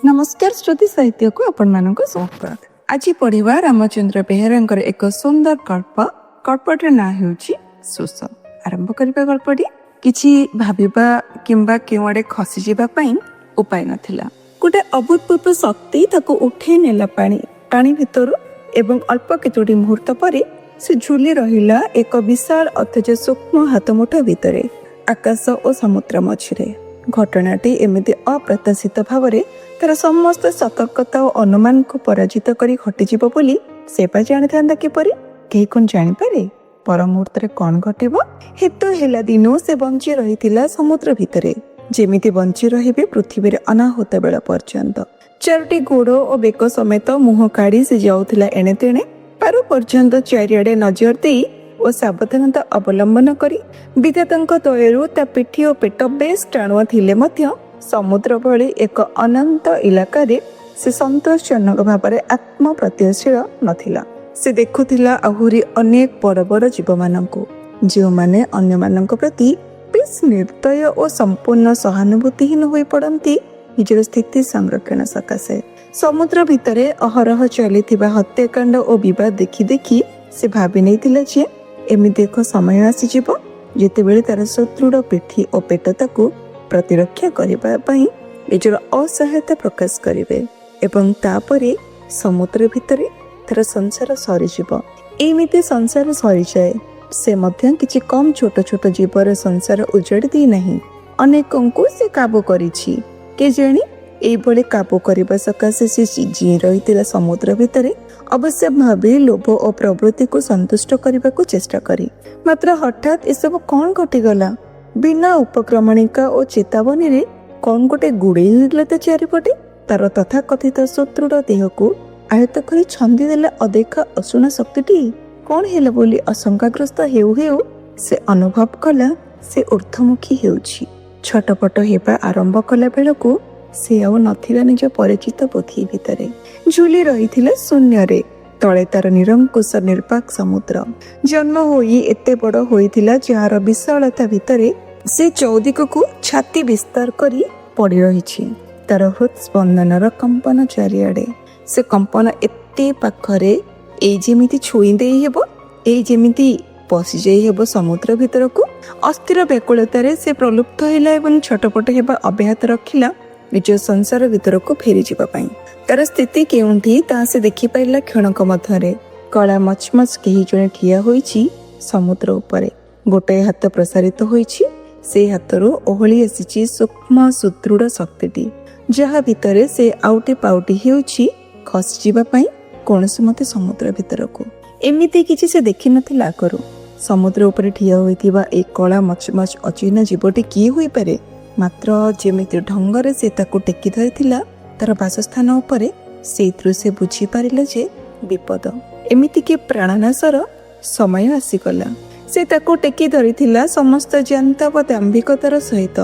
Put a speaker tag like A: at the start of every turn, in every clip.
A: नमस्कार श्रुति साहित्य को आपण मानक स्वागत। आज पढ़िबा रामचंद्र बेहेरांकर एक सुंदर गल्पर ना हेउची सुस। आरंभ करिबा गल्पटी किछि भाबिबा किंबा केवडे खसी जिबा पई उपाय नथिला। गोटे अभूतपूर्व शक्ति ताको उठे नेला पानी भितरु एवं अल्प केतोटी मुहूर्त परे से झुली रहिला एक विशाल अथच सूक्ष्म हातमुठा भितरे आकाश और समुद्र मझिरे। घटनाटी एमिति अप्रत्याशित भावरे तार समस्त सतर्कता और अनुमान को पराजित करी घटिजिब बोली सेपा जानी था किपरि केही कोन जानि पारे। पर मुहूर्त रे कोन घटिबो हेतु हेला दिनो से बंची रहितिला समुद्र भितरे जेमिति बंची रहिबे पृथ्वी रे अनाहुत बेला पर्यंत। चारोटी गोड़ और बेक समेत मुह काढ़ी से जाउथिला एणे तेणे पार पर्यंत चारिआडे नजर देई और सावधानता अवलंबन करी विधातांक दयरू ता पिठी और पेट बेस टाणुआ थिले मध्य समुद्र भली एक अनंत इलाका रे से संतोषजनक भाव आत्म प्रत्ययशील नथिला। से देखुथिला आहुरी अनेक बड़ बड़ जीव माननकु जो माने अन्य माननक प्रति बेस निर्दय और संपूर्ण सहानुभूतिहीन होई पड़ंती निजर स्थिति संरक्षण सकाशे। समुद्र भितरे अहरह चलिथिबा हत्याकांड और विवाद देखि देखि से भाबी नैथिला जे एमिति एक समय आसीजिब जेतेबेले तार सुदृढ़ पिठी और पेट ताकू प्रतिरक्षा करिबा पई निजर असहायता प्रकाश करिवे एवं तापरे समुद्र भितरे तार संसार सरीजिब। एमिति संसार सरी जाए से मध्य किछि कम छोट छोट जीवर संसार उजाड़ी दी नहीं अनेकंकु से काबू करिछि। के जानी एभली काबू करबा सकाशे से जी रहितिला समुद्र भितरे अवश्य भावे लोभ और प्रवृत्ति को संतुष्ट करने को चेष्टा करी। मात्र हठात ये सब कौन घटीगला बिना उपक्रमणिका और चेतावनी रे कौन गोटे गुड़े तो चारिपटे तार तथा कथित सुदृढ़ देह को आयत्त कर छंदी देला अदेखा अशुना शक्तिटी कौन हेला बोली आशंकाग्रस्त हेउ हेउ से अनुभव कला से ऊर्ध्वमुखी हेउछि। छटपट हेबा आरंभ कला बेलକୁ से आउ नथिला निज परिचित पोथी भितरे झुली रहिथिला शून्य रे तले तार निरंकुश निर्पाक समुद्र। जन्म होई एते बड़ होइथिला जार विशालता भितरे से चौदिक को छाती विस्तार करी पड़ी रहिछि। तार हृद स्पंदनर कंपन चारिआडे से कंपन एते पाखरे एई जेमिति छुई देई हेबो एई जेमिति पसी जाई हेबो समुद्र भितर को। अस्थिर व्याकुलतारे से प्रलुप्त हैला एवं छटपट हेबा अब्याहत रखिला निज संसार भितर को फेरी जीवा पाई। तार स्थिति केउंठी ता से देखि पाइला क्षणक मध्यरे कला मचमच केही जणे ठिया होईछि समुद्र उपरे। गोटे हाथ प्रसारित होईछि से हाथरो ओहली आसीछि सूक्ष्म सुदृढ़ शक्तिटी जहा भितरे से आउटे पाउटी हेउछि खसी जीवा पाई कोनसे मते समुद्र भितर को। एमिति किछि से देखि नथिला करू। समुद्र उपरे ठिया होइथिबा ए कला मचमच अचिन्ह जीवटी की होई पारे। मात्र जेमिति ढंगरे से ताकू टेकी धरिथिला तार बासस्थान उपरे सेइथरु से बुझी पारिला जे विपद एमिति के प्राणनाशर समय आसीगला। से ताकू टेकी धरिथिला समस्त जानता व दाम्भिकतार सहित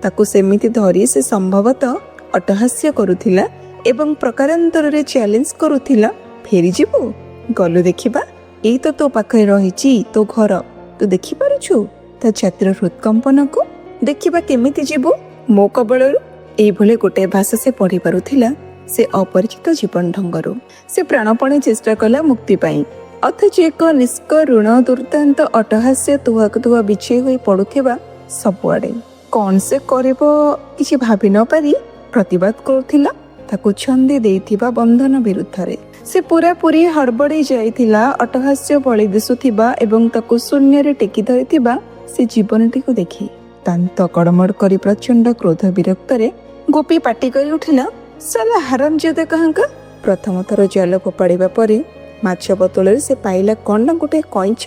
A: ताकू सेमिति धरी से संभवतः अटहास्य करुथिला एवं प्रकारांतर रे चैलेंज करुथिला फेरी जीवो गलु देखिबा एई तो पाखरे रहिछि तो घर तू देखि पारुछु। ता छात्र हृदकंपन को देखिबा केमिति जीवो मो कबळरू एभले गोटे भाषा से पढ़ी पारुथिला। से अपरिचित जीवन ढंगरू से प्राणपणे चेष्टा कला मुक्ति पाई अथच एक निष्करुण दुर्दांत अटहास्य तुहा बिछे होई पड़ुथिबा सबुआडे कौन से करबो किछि भाबी न पारी प्रतिवाद करुथिला ताकू छंदी देइथिबा बंधन विरुद्धरे। से पूरा पूरी हड़बड़ी जाइथिला अटहास्य बळी दिसुथिबा एवं ताकू शून्य रे टेकी धरिथिबा से जीवनटी को देखि तांत कड़मड़ करी प्रचंड क्रोध विरक्तरे गोपी पाटी करी उठिला साला हरामजादा कहांका। प्रथम थर जाल फोपाड़िबा परे माछ बोतल से पाइला कौन ना गोटे कईंच।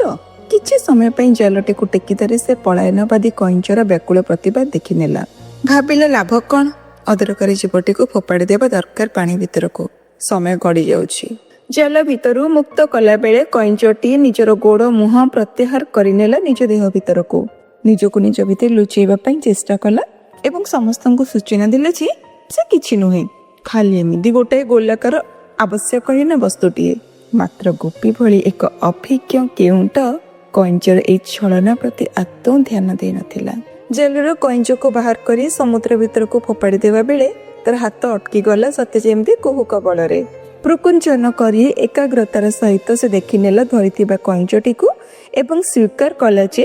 A: किछि समय पई जालटी को टेकी धरी से पलायनवादी कईंचर व्याकुल प्रतिबाद देखि नेला। भाबिला लाभ कौन अदरकारी जीवटी को फोपाड़ी देबा दरकार पानी भितर को। समय गड़ी जाउछि। जाल भितरु मुक्त कला बेले कईंचटी निजर गोड़ मुह प्रत्याहार करिनेला निज देह भितर को। निजको निज भितर लुचेଇବା ପାଇଁ चेष्टा कला एवं समस्तଙ୍କୁ सूचना दिले जे से किछि नुहे खाली एमिति गोटे गोलाकार आवश्यक हिन वस्तुटीए। मात्र गोपी भली एक अभिज्ञ केउंट कईंचर एई छलना प्रति आदौ ध्यान देई नथिला। जालर कईंच को बाहर करी समुद्र भितर को फोपाड़ी देवा बेले ତାର ହାତ ଅଟକି ଗଲା ସତେ ଯେମିତି କୋହୁ କବଳରେ। ପ୍ରକୁଞ୍ଚନ କରି ଏକାଗ୍ରତାର ସହିତ ସେ ଦେଖିନେଲା ଧରିଥିବା କଇଁଚଟିକୁ ଏବଂ ସ୍ୱୀକାର କଲା ଯେ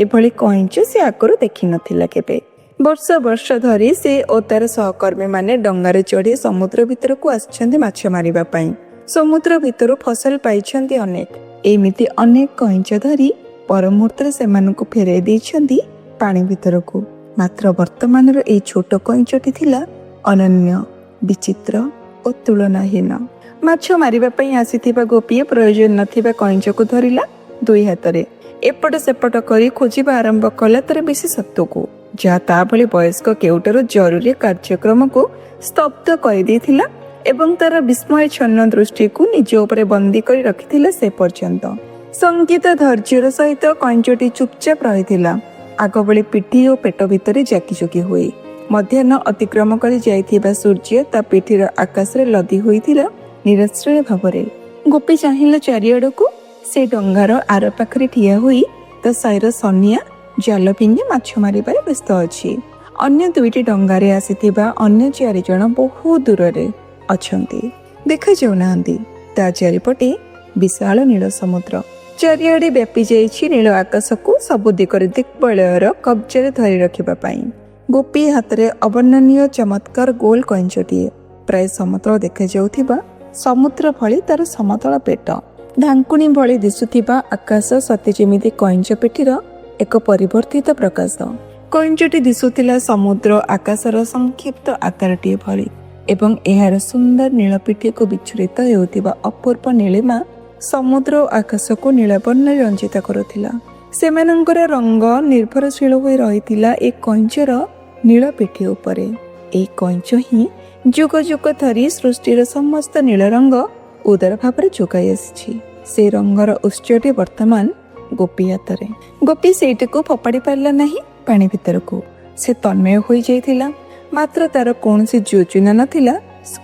A: ଏଭଳି କଇଁଚ ସେ ଆଗରୁ ଦେଖିନଥିଲା କେବେ। ବର୍ଷ ବର୍ଷ ଧରି ସେ ଓ ତାର ସହକର୍ମୀମାନେ ଡଙ୍ଗାରେ ଚଢ଼ି ସମୁଦ୍ର ଭିତରକୁ ଆସିଛନ୍ତି ମାଛ ମାରିବା ପାଇଁ। ସମୁଦ୍ର ଭିତରୁ ଫସଲ ପାଇଛନ୍ତି ଅନେକ। ଏମିତି ଅନେକ କଇଁଚ ଧରି ପରମୁହୂର୍ତ୍ତରେ ସେମାନଙ୍କୁ ଫେରାଇ ଦେଇଛନ୍ତି ପାଣି ଭିତରକୁ। ମାତ୍ର ବର୍ତ୍ତମାନର ଏଇ ଛୋଟ କଇଁଚଟି ଥିଲା ଅନନ୍ୟ, ବିଚିତ୍ର ଓ ତୁଳନାହୀନ। ମାଛ ମାରିବା ପାଇଁ ଆସିଥିବା ଗୋପୀଏ ପ୍ରୟୋଜନ ନଥିବା କଇଁଚକୁ ଧରିଲା ଦୁଇ ହାତରେ। ଏପଟ ସେପଟ କରି ଖୋଜିବା ଆରମ୍ଭ କଲା ତାର ବିଶେଷତ୍ୱକୁ, ଯାହା ତା ଭଳି ବୟସ୍କ କେଉଟର ଜରୁରୀ କାର୍ଯ୍ୟକ୍ରମକୁ ସ୍ତବ୍ଧ କରିଦେଇଥିଲା ଏବଂ ତାର ବିସ୍ମୟଚ୍ଛନ୍ନ ଦୃଷ୍ଟିକୁ ନିଜ ଉପରେ ବନ୍ଦୀ କରି ରଖିଥିଲା ସେ ପର୍ଯ୍ୟନ୍ତ। ସଙ୍ଗୀତ ଧୈର୍ଯ୍ୟର ସହିତ କଇଁଚଟି ଚୁପଚାପ ରହିଥିଲା, ଆଗ ଭଳି ପିଠି ଓ ପେଟ ଭିତରେ ଜାକିଜୁକି ହୋଇ। ମଧ୍ୟାହ୍ନ ଅତିକ୍ରମ କରି ଯାଇଥିବା ସୂର୍ଯ୍ୟ ତା ପିଠିର ଆକାଶରେ ଲଦି ହୋଇଥିଲା ନିରାଶ୍ରୟ ଭାବରେ। ଗୋପୀ ଚାହିଁଲା ଚାରିଆଡ଼କୁ। ସେ ଡଙ୍ଗାର ଆର ପାଖରେ ଠିଆ ହୋଇ ତା ସାଇର ସନିଆ ଜାଲ ଫିଙ୍ଗି ମାଛ ମାରିବାରେ ବ୍ୟସ୍ତ ଅଛି। ଅନ୍ୟ ଦୁଇଟି ଡଙ୍ଗାରେ ଆସିଥିବା ଅନ୍ୟ 4 ଜଣ ବହୁ ଦୂରରେ ଅଛନ୍ତି, ଦେଖାଯାଉନାହାନ୍ତି। ତା ଚାରିପଟେ ବିଶାଳ ନୀଳ ସମୁଦ୍ର, ଚାରିଆଡ଼େ ବ୍ୟାପି ଯାଇଛି ନୀଳ ଆକାଶକୁ ସବୁ ଦିଗରେ ଦିଗ୍ବଳୟର କବ୍ଜାରେ ଧରି ରଖିବା ପାଇଁ। ଗୋପୀ ହାତରେ ଅବର୍ଣ୍ଣନୀୟ ଚମତ୍କାର ଗୋଲ କଇଁଚଟିଏ, ପ୍ରାୟ ସମତଳ ଦେଖାଯାଉଥିବା ସମୁଦ୍ର ଭଳି ତାର ସମତଳ ପେଟ, ଢାଙ୍କୁଣୀ ଭଳି ଦିଶୁଥିବା ଆକାଶ ସତେ ଯେମିତି କଇଁଚ ପିଠିର ଏକ ପରିବର୍ତ୍ତିତ ପ୍ରକାଶ। କଇଁଚଟି ଦିଶୁଥିଲା ସମୁଦ୍ର ଆକାଶର ସଂକ୍ଷିପ୍ତ ଆକାରଟିଏ ଭଳି ଏବଂ ଏହାର ସୁନ୍ଦର ନୀଳ ପିଠିକୁ ବିଚ୍ଛୁରିତ ହେଉଥିବା ଅପୂର୍ବ ନୀଳିମା ସମୁଦ୍ର ଓ ଆକାଶକୁ ନୀଳବର୍ଣ୍ଣରେ ରଞ୍ଜିତ କରୁଥିଲା। ସେମାନଙ୍କର ରଙ୍ଗ ନିର୍ଭରଶୀଳ ହୋଇ ରହିଥିଲା ଏ କଇଁଚର ନୀଳ ପିଠି ଉପରେ। ଏହି କଇଁଚ ହିଁ ଯୁଗ ଯୁଗ ଧରି ସୃଷ୍ଟିର ସମସ୍ତ ନୀଳ ରଙ୍ଗ ଉଦାର ଭାବରେ ଯୋଗାଇ ଆସିଛି। ସେ ରଙ୍ଗର ଉତ୍ସଟି ବର୍ତ୍ତମାନ ଗୋପୀ ହାତରେ। ଗୋପୀ ସେଇଟାକୁ ଫୋପାଡ଼ି ପାରିଲା ନାହିଁ ପାଣି ଭିତରକୁ। ସେ ତନ୍ମୟ ହୋଇଯାଇଥିଲା, ମାତ୍ର ତାର କୌଣସି ଯୋଜନା ନଥିଲା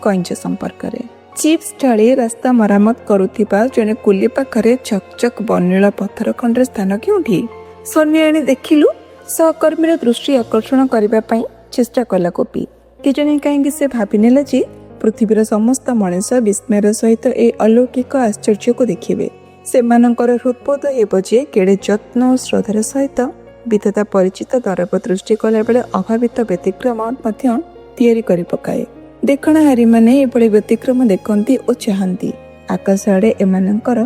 A: କଇଁଚ ସମ୍ପର୍କରେ। ଚିପ୍ସ ଢାଳି ରାସ୍ତା ମରାମତ କରୁଥିବା ଜଣେ କୁଲି ପାଖରେ ଚକଚକ ବନୀଳ ପଥର ଖଣ୍ଡର ସ୍ଥାନ କେଉଁଠି? ସୋନି ଆଣି ଦେଖିଲୁ। ସହକର୍ମୀର ଦୃଷ୍ଟି ଆକର୍ଷଣ କରିବା ପାଇଁ ଚେଷ୍ଟା କଲା ଗୋପୀ। କେଜାଣି କାହିଁକି ସେ ଭାବିନେଲା ଯେ ପୃଥିବୀର ସମସ୍ତ ମଣିଷ ବିସ୍ମୟର ସହିତ ଏ ଅଲୌକିକ ଆଶ୍ଚର୍ଯ୍ୟକୁ ଦେଖିବେ। ସେମାନଙ୍କର ହୃଦବୋଧ ହେବ ଯେ କେଡ଼େ ଯତ୍ନ ଓ ଶ୍ରଦ୍ଧାର ସହିତ ବିଧାତା ପରିଚିତ ଦରବ ଦୃଷ୍ଟି କଲାବେଳେ ଅଭାବିତ ବ୍ୟତିକ୍ରମ ମଧ୍ୟ ତିଆରି କରି ପକାଏ। ଦେଖଣାହାରୀମାନେ ଏଭଳି ବ୍ୟତିକ୍ରମ ଦେଖନ୍ତି ଓ ଚାହାନ୍ତି ଆକାଶ ଆଡ଼େ ଏମାନଙ୍କର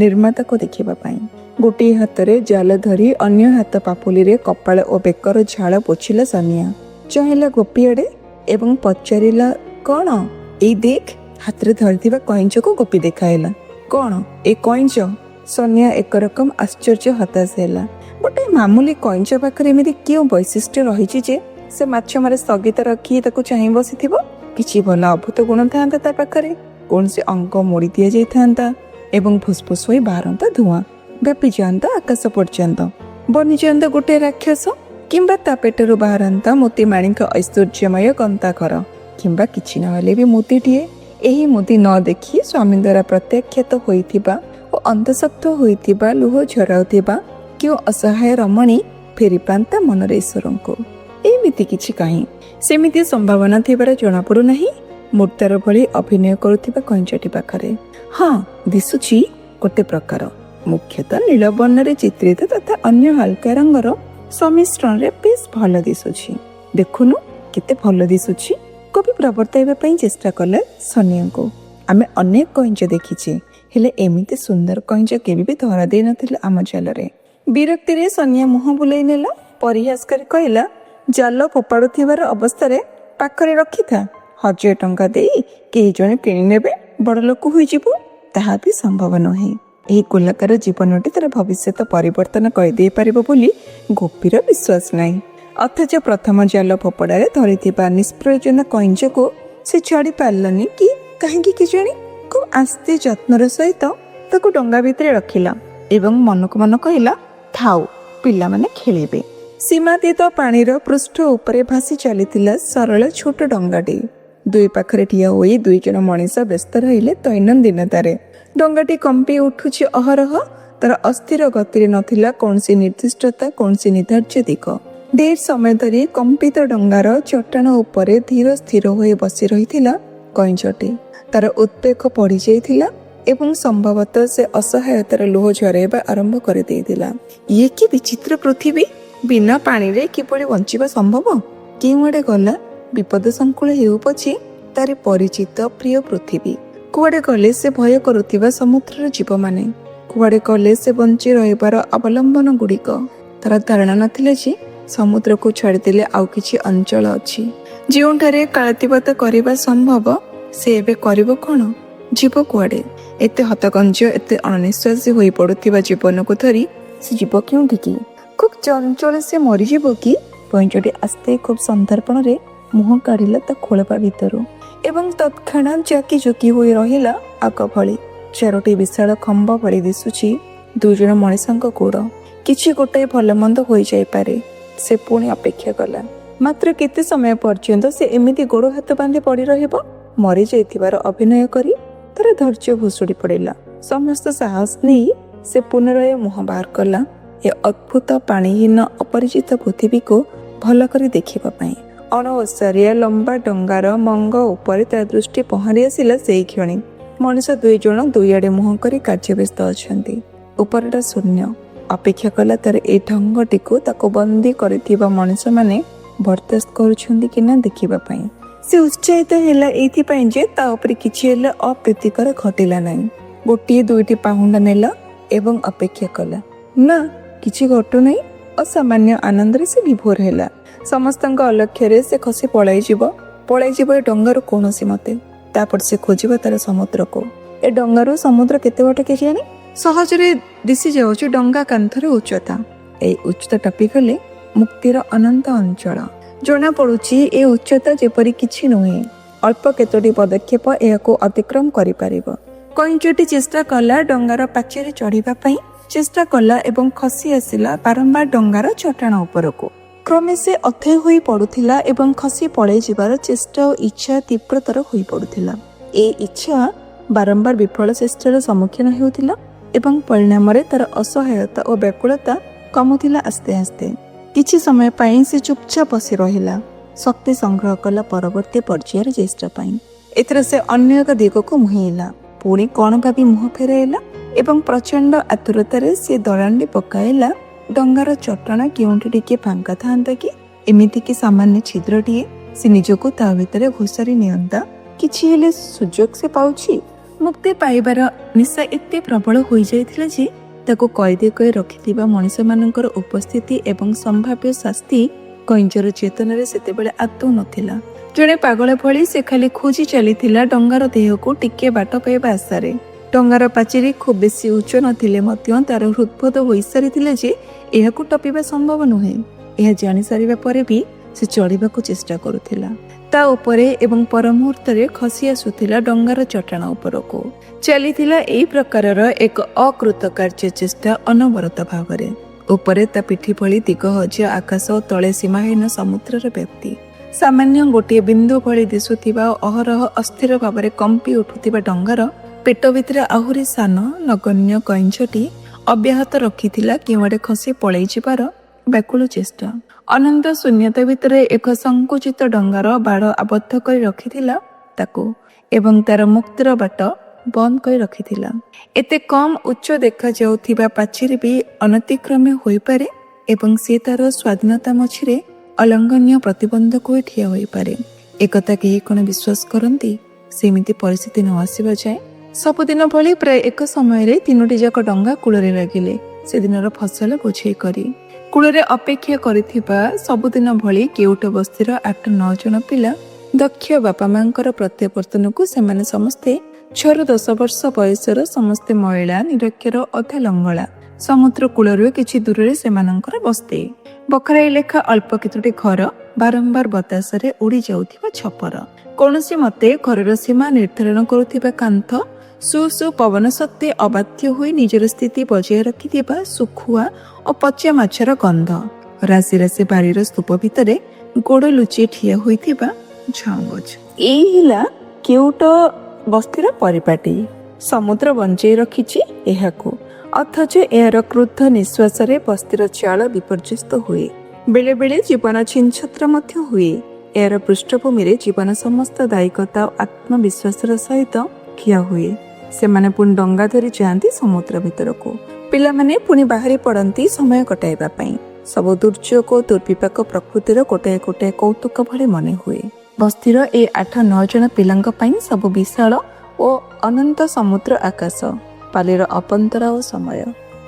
A: ନିର୍ମାତାକୁ ଦେଖିବା ପାଇଁ। ଗୋଟିଏ ହାତରେ ଜାଲ ଧରି ଅନ୍ୟ ହାତ ପାପୁଲିରେ କପାଳ ଓ ବେକର ଝାଳ ପୋଛିଲା ସନିଆ। ଚାହିଁଲା ଗୋପୀ ଆଡ଼େ ଏବଂ ପଚାରିଲା, କ'ଣ? ଏଇ ଦେଖ। ହାତରେ ଧରିଥିବା କଇଁଚକୁ ଗୋପୀ ଦେଖାଇଲା। କ'ଣ ଏ କଇଁଚ? ସନିଆ ଏକରକମ ଆଶ୍ଚର୍ଯ୍ୟ ହତାଶ ହେଲା। ଗୋଟେ ମାମୁଲି କଇଁଚ ପାଖରେ ଏମିତି କେଉଁ ବୈଶିଷ୍ଟ୍ୟ ରହିଛି ଯେ ସେ ମାଛ ମାରି ସ୍ଥଗିତ ରଖି ତାକୁ ଚାହିଁ ବସିଥିବ? କିଛି ଭଲ ଅଭୂତ ଗୁଣ ଥାନ୍ତା ତା ପାଖରେ, କୌଣସି ଅଙ୍କ ମୋଡ଼ି ଦିଆଯାଇଥାନ୍ତା ଏବଂ ଫୁସଫୁସ ହୋଇ ବାହାରନ୍ତା ଧୂଆଁ, ବ୍ୟାପି ଯାଆନ୍ତା ଆକାଶ ପର୍ଯ୍ୟନ୍ତ, ବନିଯାଆନ୍ତା ଗୋଟେ ରାକ୍ଷସ, କିମ୍ବା ତା ପେଟରୁ ବାହାରନ୍ତା ମୋତି ମାଣିକ ଐଶ୍ୱର୍ଯ୍ୟମୟ ଗନ୍ତାଘର, କିମ୍ବା କିଛି ନହେଲେ ବି ମୋତିଟିଏ। ଏହି ମୋତି ନ ଦେଖି ସ୍ୱାମୀ ଦ୍ୱାରା ପ୍ରତ୍ୟାଖ୍ୟାତ ହୋଇଥିବା ଓ ଅନ୍ତଃସକ୍ତ ହୋଇଥିବା ଲୁହ ଝରାଉଥିବା କେଉଁ ଅସହାୟ ରମଣୀ ଫେରି ପାଆନ୍ତା ମନରେ ଈଶ୍ୱରଙ୍କୁ। ଏମିତି କିଛି କାହିଁ? ସେମିତି ସମ୍ଭାବନା ଥିବାର ଜଣାପଡ଼ୁନାହିଁ ମୂର୍ତ୍ତାର ଭଳି ଅଭିନୟ କରୁଥିବା କଇଁଚଟି ପାଖରେ। ହଁ, ଦିଶୁଛି ଗୋଟେ ପ୍ରକାର, ମୁଖ୍ୟତଃ ନୀଳବର୍ଣ୍ଣରେ ଚିତ୍ରିତ ତଥା ଅନ୍ୟ ହାଲକା ରଙ୍ଗର ସମ୍ମିଶ୍ରଣରେ ବେଶ ଭଲ ଦିଶୁଛି। ଦେଖୁନୁ କେତେ ଭଲ ଦିଶୁଛି। କବି ପ୍ରବର୍ତ୍ତାଇବା ପାଇଁ ଚେଷ୍ଟା କଲେ ସନିଆଙ୍କୁ। ଆମେ ଅନେକ କଇଁଚ ଦେଖିଛେ, ହେଲେ ଏମିତି ସୁନ୍ଦର କଇଁଚ କେବେ ବି ଧରା ଦେଇନଥିଲା ଆମ ଜାଲରେ। ବିରକ୍ତିରେ ସନିଆ ମୁହଁ ବୁଲେଇ ନେଲା, ପରିହାସ କରି କହିଲା, ଜାଲ ଫୋପାଡୁଥିବାର ଅବସ୍ଥାରେ ପାଖରେ ରଖିଥା। 1000 ଟଙ୍କା ଦେଇ କେହି ଜଣେ କିଣି ନେବେ, ବଡ଼ ଲୋକ ହୋଇଯିବୁ। ତାହା ବି ସମ୍ଭବ ନୁହେଁ। ଏହି ଗୋଲାକାର ଜୀବନଟି ତାର ଭବିଷ୍ୟତ ପରିବର୍ତ୍ତନ କରିଦେଇ ପାରିବ ବୋଲି ଗୋପୀର ବିଶ୍ୱାସ ନାହିଁ। ଅଥଚ ପ୍ରଥମ ଜାଲ ଫୋପଡ଼ାରେ ଧରିଥିବା ନିଷ୍ପ୍ରୟୋଜନ କଇଁଚକୁ ସେ ଛାଡ଼ି ପାରିଲାନି କି କାହିଁକି କେଜାଣି। ଖୁବ୍ ଆସ୍ତେ ଯତ୍ନର ସହିତ ତାକୁ ଡଙ୍ଗା ଭିତରେ ରଖିଲା ଏବଂ ମନକୁ ମନ କହିଲା, ଥାଉ, ପିଲାମାନେ ଖେଳିବେ। ସୀମାତୀତ ପାଣିର ପୃଷ୍ଠ ଉପରେ ଭାସି ଚାଲିଥିଲା ସରଳ ଛୋଟ ଡଙ୍ଗାଟି। ଦୁଇ ପାଖରେ ଠିଆ ହୋଇ 2 ଜଣ ମଣିଷ ବ୍ୟସ୍ତ ରହିଲେ ଦୈନନ୍ଦିନତାରେ। ଡଙ୍ଗାଟି କମ୍ପି ଉଠୁଛି ଅହରହ। ତାର ଅସ୍ଥିର ଗତିରେ ନଥିଲା କୌଣସି ନିର୍ଦ୍ଦିଷ୍ଟତା, କୌଣସି ନିର୍ଦ୍ଧାର୍ଯ୍ୟ ଦିଗ। ଢେର ସମୟ ଧରି କମ୍ପିତ ଡଙ୍ଗାର ଚଟାଣ ଉପରେ ଧୀର ସ୍ଥିର ହୋଇ ବସି ରହିଥିଲା କଇଁଚଟି। ତାର ଉଦ୍ବେଗ ପଡ଼ିଯାଇଥିଲା ଏବଂ ସମ୍ଭବତଃ ସେ ଅସହାୟତାର ଲୁହ ଝରାଇବା ଆରମ୍ଭ କରିଦେଇଥିଲା। ଇଏ କି ବିଚିତ୍ର ପୃଥିବୀ! ବିନା ପାଣିରେ କିପରି ବଞ୍ଚିବା ସମ୍ଭବ? କେଉଁଆଡ଼େ ଗଲା ବିପଦ ସଂକୁଳ ହେଉ ପଛେ ତାରି ପରିଚିତ ପ୍ରିୟ ପୃଥିବୀ। କୁଆଡ଼େ ଗଲେ ସେ ଭୟ କରୁଥିବା ସମୁଦ୍ରର ଜୀବମାନେ, କୁଆଡ଼େ ଗଲେ ସେ ବଞ୍ଚି ରହିବାର ଅବଲମ୍ବନ ଗୁଡ଼ିକ। ତାର ଧାରଣା ନଥିଲା ଯେ ସମୁଦ୍ରକୁ ଛାଡ଼ିଦେଲେ ଆଉ କିଛି ଅଞ୍ଚଳ ଅଛି ଯେଉଁଠାରେ କାଳାତିପାତ କରିବା ସମ୍ଭବ। ସେ ଏବେ କରିବ କ'ଣ? ଯିବ କୁଆଡ଼େ? ଏତେ ହତକଞ୍ଜ, ଏତେ ଅଣନିଶ୍ୱାସୀ ହୋଇ ପଡ଼ୁଥିବା ଜୀବନକୁ ଧରି ସେ ଯିବ କେଉଁଠିକି? ଖୁବ୍ ଚଞ୍ଚଳ ସେ ମରିଯିବ କି? କଇଁଚଟି ଆସ୍ତେ ଖୁବ୍ ସନ୍ତର୍ପଣରେ ମୁହଁ କାଢ଼ିଲା ତା ଖୋଳପା ଭିତରୁ ଏବଂ ତତ୍କ୍ଷଣାତ୍ ଜାକି ଜୁକି ହୋଇ ରହିଲା ଆଗ ଭଳି। ଚାରୋଟି ବିଶାଳ ଖମ୍ବ ଭଳି ଦିଶୁଛି ଦୁଇଜଣ ମଣିଷଙ୍କ ଗୋଡ଼। କିଛି ଗୋଟାଏ ଭଲ ମନ୍ଦ ହୋଇଯାଇପାରେ। ସେ ପୁଣି ଅପେକ୍ଷା କଲା। ମାତ୍ର କେତେ ସମୟ ପର୍ଯ୍ୟନ୍ତ ସେ ଏମିତି ଗୋଡ଼ ହାତ ବାନ୍ଧି ପଡ଼ି ରହିବ? ମରିଯାଇଥିବାର ଅଭିନୟ କରି ତାର ଧୈର୍ଯ୍ୟ ଭୁଷୁଡ଼ି ପଡ଼ିଲା। ସମସ୍ତ ସାହସ ନେଇ ସେ ପୁନରାୟ ମୁହଁ ବାହାର କଲା ଏ ଅଦ୍ଭୁତ ପାଣିହୀନ ଅପରିଚିତ ପୃଥିବୀକୁ ଭଲ କରି ଦେଖିବା ପାଇଁ। ଅଣଓସାରିଆ ଲମ୍ବା ଡଙ୍ଗାର ମଙ୍ଗ ଉପରେ ତା ଦୃଷ୍ଟି ପହଁରି ଆସିଲା ସେଇ କ୍ଷଣି। ମଣିଷ ଦୁଇଜଣ ଦୁଇଆଡ଼େ ମୁହଁ କରି କାର୍ଯ୍ୟବ୍ୟସ୍ତ ଅଛନ୍ତି। ଉପରଟା ଶୂନ୍ୟ। ଅପେକ୍ଷା କଲା ତାର ଏଇ ଢଙ୍ଗଟିକୁ ତାକୁ ବନ୍ଦୀ କରିଥିବା ମଣିଷମାନେ ବରଦାସ୍ତ କରୁଛନ୍ତି କି ନା ଦେଖିବା ପାଇଁ। ସେ ଉତ୍ସାହିତ ହେଲା ଏଇଥିପାଇଁ ଯେ ତା ଉପରେ କିଛି ହେଲେ ଅପ୍ରୀତିକର ଘଟିଲା ନାହିଁ। ଗୋଟିଏ ଦୁଇଟି ପାହୁଣ୍ଡା ନେଲା ଏବଂ ଅପେକ୍ଷା କଲା। ନା, କିଛି ଘଟୁନାହିଁ। ଅସାମାନ୍ୟ ଆନନ୍ଦରେ ସେ ବିଭୋର ହେଲା। ସମସ୍ତଙ୍କ ଅଲକ୍ଷ୍ୟରେ ସେ ଖସି ପଳାଇଯିବ ଏ ଡଙ୍ଗାରୁ କୌଣସି ମତେ। ତାପରେ ସେ ଖୋଜିବ ତାର ସମୁଦ୍ରକୁ। ଏ ଡଙ୍ଗାରୁ ସମୁଦ୍ର କେତେ ବାଟ କେଜାଣି? ସହଜରେ ଦିଶି ଯାଉଛି ଡଙ୍ଗା କାନ୍ଥର ଉଚ୍ଚତା। ଏଇ ଉଚ୍ଚତା ଟପିଗଲେ ମୁକ୍ତିର ଅନନ୍ତ ଅଞ୍ଚଳ। ଜଣା ପଡୁଛି ଏ ଉଚ୍ଚତା ଯେପରି କିଛି ନୁହେଁ। ଅଳ୍ପ କେତୋଟି ପଦକ୍ଷେପ ଏହାକୁ ଅତିକ୍ରମ କରିପାରିବ। କଇଁଚଟି ଚେଷ୍ଟା କଲା ଡଙ୍ଗାର ପାଚେରୀ ଚଢ଼ିବା ପାଇଁ। ଚେଷ୍ଟା କଲା ଏବଂ ଖସି ଆସିଲା ବାରମ୍ବାର ଡଙ୍ଗାର ଚଟାଣ ଉପରକୁ। କ୍ରମେ ସେ ଅଥୟ ହୋଇ ପଡୁଥିଲା ଏବଂ ଖସି ପଳାଇ ଯିବାର ଚେଷ୍ଟା ଓ ଇଚ୍ଛା ତୀବ୍ରତର ହୋଇ ପଡୁଥିଲା। ଏ ଇଚ୍ଛା ବାରମ୍ବାର ବିଫଳ ଚେଷ୍ଟାର ସମ୍ମୁଖୀନ ହେଉଥିଲା ଏବଂ ପରିଣାମରେ ତାର ଅସହାୟତା ଓ ବ୍ୟାକୁଳତା କମୁଥିଲା ଆସ୍ତେ ଆସ୍ତେ। କିଛି ସମୟ ପାଇଁ ସେ ଚୁପଚାପ ବସି ରହିଲା। ଶକ୍ତି ସଂଗ୍ରହ କଲା ପରବର୍ତ୍ତୀ ପର୍ଯ୍ୟାୟର ଚେଷ୍ଟା ପାଇଁ। ଏଥର ସେ ଅନ୍ୟ ଏକ ଦିଗକୁ ମୁହେଁଇଲା। ପୁଣି କ'ଣ ଭାବି ମୁହଁ ଫେରାଇଲା ଏବଂ ପ୍ରଚଣ୍ଡ ଆତୁରତାରେ ସେ ଦଳାଣ୍ଡି ପକାଇଲା ଡଙ୍ଗାର ଚଟାଣ କେଉଁଠି ଟିକେ ଫାଙ୍କା ଥାନ୍ତା କି? ଏମିତି କି ସାମାନ୍ୟ ଛିଦ୍ରଟିଏ ସେ ନିଜକୁ ତା ଭିତରେ ଘୋଷାରି ନିଅନ୍ତା। କିଛି ହେଲେ ସୁଯୋଗ ସେ ପାଉଛି। ମୁକ୍ତି ପାଇବାର ନିଶା ଏତେ ପ୍ରବଳ ହୋଇଯାଇଥିଲା ଯେ ତାକୁ କଏଦୀ କରି ରଖିଥିବା ମଣିଷମାନଙ୍କର ଉପସ୍ଥିତି ଏବଂ ସମ୍ଭାବ୍ୟ ଶାସ୍ତି କଇଁଚର ଚେତନାରେ ସେତେବେଳେ ଆଦୌ ନଥିଲା। ଜଣେ ପାଗଳ ଭଳି ସେ ଖାଲି ଖୋଜି ଚାଲିଥିଲା ଡଙ୍ଗାର ଦେହକୁ ଟିକେ ବାଟ ପାଇବା ଆଶାରେ। ଡଙ୍ଗାର ପାଚେରୀ ଖୁବ୍ ବେଶୀ ଉଚ୍ଚ ନଥିଲେ ମଧ୍ୟ ତାର ହୃଦବୋଧ ହୋଇସାରିଥିଲା ଯେ ଏହାକୁ ଟପିବା ସମ୍ଭବ ନୁହେଁ। ଏହା ଜାଣିସାରିବା ପରେ ବି ସେ ଚଢ଼ିବାକୁ ଚେଷ୍ଟା କରୁଥିଲା ତା ଉପରେ ଏବଂ ପର ମୁହୂର୍ତ୍ତରେ ଖସି ଆସୁଥିଲା ଡଙ୍ଗାର ଚଟାଣ ଉପରକୁ। ଚାଲିଥିଲା ଏହି ପ୍ରକାରର ଏକ ଅକୃତକାର୍ଯ୍ୟ ଚେଷ୍ଟା ଅନବରତ ଭାବରେ। ଉପରେ ତା ପିଠି ଭଳି ଦିଗହଜ ଆକାଶ ଓ ତଳେ ସୀମାହୀନ ସମୁଦ୍ରର ବ୍ୟକ୍ତି। ସାମାନ୍ୟ ଗୋଟିଏ ବିନ୍ଦୁ ଭଳି ଦିଶୁଥିବା ଓ ଅହରହ ଅସ୍ଥିର ଭାବରେ କମ୍ପି ଉଠୁଥିବା ଡଙ୍ଗାର ପେଟ ଭିତରେ ଆହୁରି ସାନ ନଗଣ୍ୟ କଇଁଚଟି ଅବ୍ୟାହତ ରଖିଥିଲା କେଉଁଆଡ଼େ ଖସି ପଳାଇ ଯିବାର ବ୍ୟାକୁଳ ଚେଷ୍ଟା। ଅନନ୍ତ ଶୂନ୍ୟତା ଭିତରେ ଏକ ସଂକୁଚିତ ଡଙ୍ଗାର ବାଡ଼ ଆବଦ୍ଧ କରି ରଖିଥିଲା ତାକୁ ଏବଂ ତାର ମୁକ୍ତିର ବାଟ ବନ୍ଦ କରି ରଖିଥିଲା। ଏତେ କମ୍ ଉଚ୍ଚ ଦେଖାଯାଉଥିବା ପାଚେରୀ ବି ଅନତିକ୍ରମେ ହୋଇପାରେ ଏବଂ ସେ ତାର ସ୍ୱାଧୀନତା ମଝିରେ ଅଲଙ୍ଗନୀୟ ପ୍ରତିବନ୍ଧକ ହୋଇ ଠିଆ ହୋଇପାରେ। ଏକଥା କେହି କ'ଣ ବିଶ୍ୱାସ କରନ୍ତି? ସେମିତି ପରିସ୍ଥିତି ନ ଆସିବା ଯାଏ ସବୁଦିନ ଭଳି ପ୍ରାୟ ଏକ ସମୟରେ ତିନୋଟି ଯାକ ଡଙ୍ଗା କୂଳରେ ଲାଗିଲେ ସେଦିନର ଫସଲ ବୋଝେଇ କରି। କୂଳରେ ଅପେକ୍ଷା କରିଥିବା ସବୁଦିନ ଭଳି କେଉଟ ବସ୍ତିର 8-9 ଜଣ ପିଲା ଦକ୍ଷ ବାପା ମାଙ୍କର ପ୍ରତ୍ୟାବର୍ତ୍ତନକୁ ସେମାନେ ସମସ୍ତେ 6-10 ବର୍ଷ ବୟସର, ସମସ୍ତେ ମହିଳା, ନିରକ୍ଷର, ଅଧା ଲଙ୍ଗଳା। ସମୁଦ୍ର କୂଳରୁ କିଛି ଦୂରରେ ସେମାନଙ୍କର ବସ୍ତି। ବଖରାଏ ଲେଖା ଅଳ୍ପ କେତୋଟି ଘର, ବାରମ୍ବାର ବତାସରେ ଉଡ଼ି ଯାଉଥିବା ଛପର। କୌଣସି ମତେ ଘରର ସୀମା ନିର୍ଦ୍ଧାରଣ କରୁଥିବା କାନ୍ଥ, ସୁ ସୁ ପବନ ସତ୍ତ୍ୱେ ଅବାଧ୍ୟ ହୋଇ ନିଜର ସ୍ଥିତି ବଜାୟ ରଖିଥିବା ଶୁଖୁଆ ଓ ପଚା ମାଛର ଗନ୍ଧ। ରାଶି ରାଶି ବାଡ଼ିର ସ୍ତୂପ ଭିତରେ ଗୋଡ଼ ଲୁଚି ଠିଆ ହୋଇଥିବା ଝାଉଁଗଛ। ଏଇ ହେଲା କେଉଟ ବସ୍ତିର ପରିପାଟି। ସମୁଦ୍ର ବଞ୍ଚେଇ ରଖିଛି ଏହାକୁ, ଅଥଚ ଏହାର କ୍ରୁଦ୍ଧ ନିଶ୍ୱାସରେ ବସ୍ତିର ଚାଳ ବିପର୍ଯ୍ୟସ୍ତ ହୁଏ। ବେଳେ ବେଳେ ଜୀବନ ଛିନଛତ୍ର ମଧ୍ୟ ହୁଏ। ଏହାର ପୃଷ୍ଠଭୂମିରେ ଜୀବନ ସମସ୍ତ ଦାୟିକତା ଓ ଆତ୍ମବିଶ୍ୱାସର ସହିତ ଠିଆ ହୁଏ। ସେମାନେ ପୁଣି ଡଙ୍ଗା ଧରି ଯାଆନ୍ତି ସମୁଦ୍ର ଭିତରକୁ। ପିଲାମାନେ ପୁଣି ବାହାରି ପଡ଼ନ୍ତି ସମୟ କଟାଇବା ପାଇଁ। ସବୁ ଦୁର୍ଯୋଗ ଓ ଦୁର୍ବିପାକ ପ୍ରକୃତିର ଗୋଟାଏ ଗୋଟାଏ କୌତୁକ ଭଳି ମନେ ହୁଏ। ବସ୍ତିର ଏ 8-9 ଜଣ ପିଲାଙ୍କ ପାଇଁ ସବୁ ବିଶାଳ ଓ ଅନନ୍ତ ସମୁଦ୍ର ଆକାଶ, ପାଲିର ଅପନ୍ତରା ଓ ସମୟ।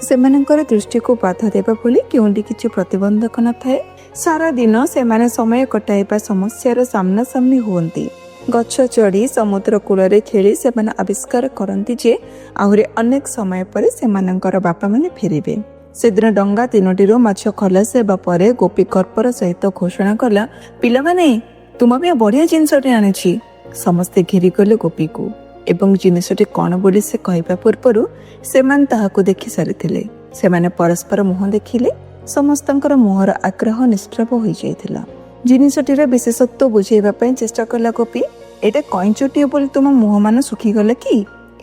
A: ସେମାନଙ୍କର ଦୃଷ୍ଟିକୁ ବାଧା ଦେବା ଭଳି କେଉଁଠି କିଛି ପ୍ରତିବନ୍ଧକ ନଥାଏ। ସାରା ଦିନ ସେମାନେ ସମୟ କଟାଇବା ସମସ୍ୟାର ସାମ୍ନାସାମ୍ନି ହୁଅନ୍ତି। ଗଛ ଚଢ଼ି ସମୁଦ୍ର କୂଳରେ ଖେଳି ସେମାନେ ଆବିଷ୍କାର କରନ୍ତି ଯେ ଆହୁରି ଅନେକ ସମୟ ପରେ ସେମାନଙ୍କର ବାପାମାନେ ଫେରିବେ। ସେଦିନ ଡଙ୍ଗା 3ଟିରୁ ମାଛ ଖଲାସ ହେବା ପରେ ଗୋପୀ କର୍ପର ସହିତ ଘୋଷଣା କଲା, ପିଲାମାନେ, ତୁମ ପାଇଁ ବଢ଼ିଆ ଜିନିଷଟେ ଆଣିଛି। ସମସ୍ତେ ଘେରିଗଲେ ଗୋପୀକୁ ଏବଂ ଜିନିଷଟି କ'ଣ ବୋଲି ସେ କହିବା ପୂର୍ବରୁ ସେମାନେ ତାହାକୁ ଦେଖି ସାରିଥିଲେ। ସେମାନେ ପରସ୍ପର ମୁହଁ ଦେଖିଲେ। ସମସ୍ତଙ୍କର ମୁହଁର ଆଗ୍ରହ ନିଷ୍ପ୍ରଭ ହୋଇଯାଇଥିଲା। ଜିନିଷଟିର ବିଶେଷତ୍ୱ ବୁଝାଇବା ପାଇଁ ଚେଷ୍ଟା କଲା ଗୋପୀ। ଏଇଟା କଇଁଚଟିଏ ବୋଲି ତୁମ ମୁହଁମାନ ଶୁଖିଗଲେ କି?